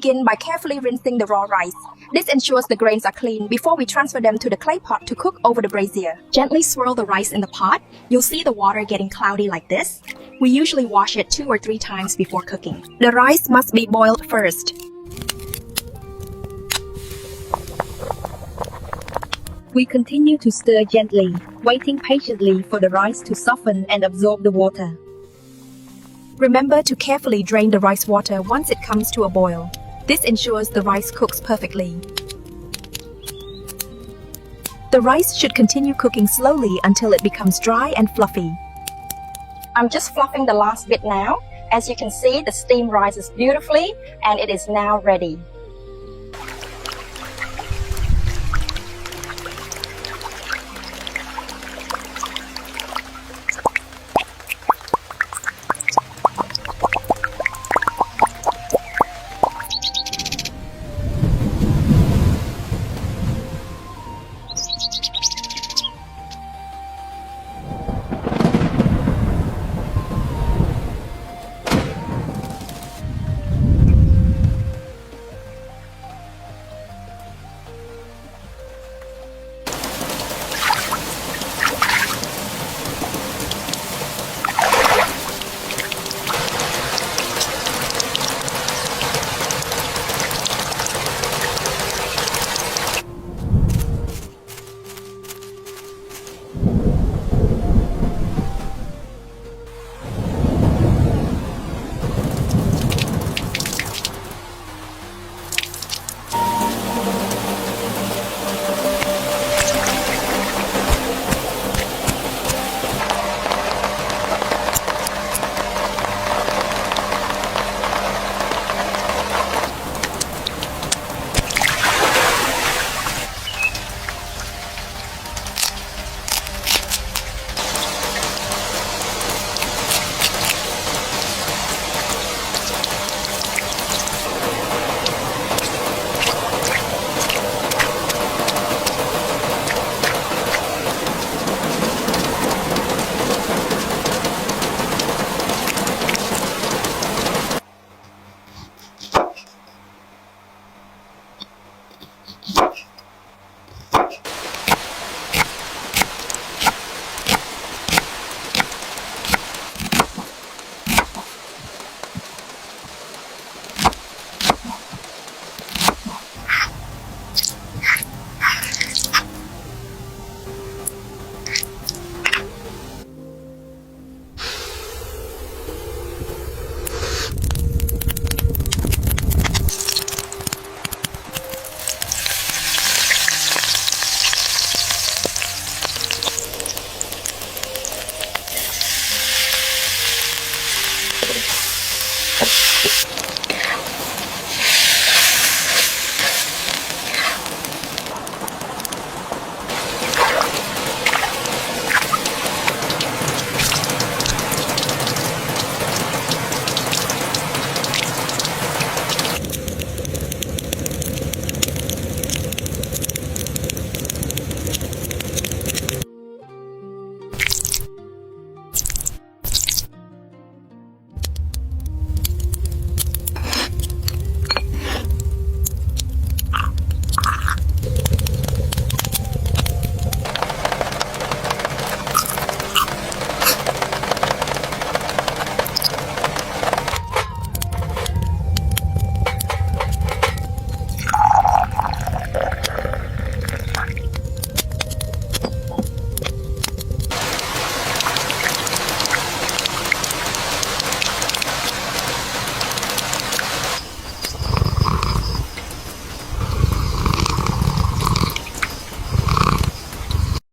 begin by carefully rinsing the raw rice. This ensures the grains are clean before we transfer them to the clay pot to cook over the brazier. Gently swirl the rice in the pot. You'll see the water getting cloudy like this. We usually wash it 2 or 3 times before cooking. The rice must be boiled first. We continue to stir gently, waiting patiently for the rice to soften and absorb the water. Remember to carefully drain the rice water once it comes to a boil. This ensures the rice cooks perfectly. The rice should continue cooking slowly until it becomes dry and fluffy. I'm just fluffing the last bit now. As you can see, the steam rises beautifully and it is now ready.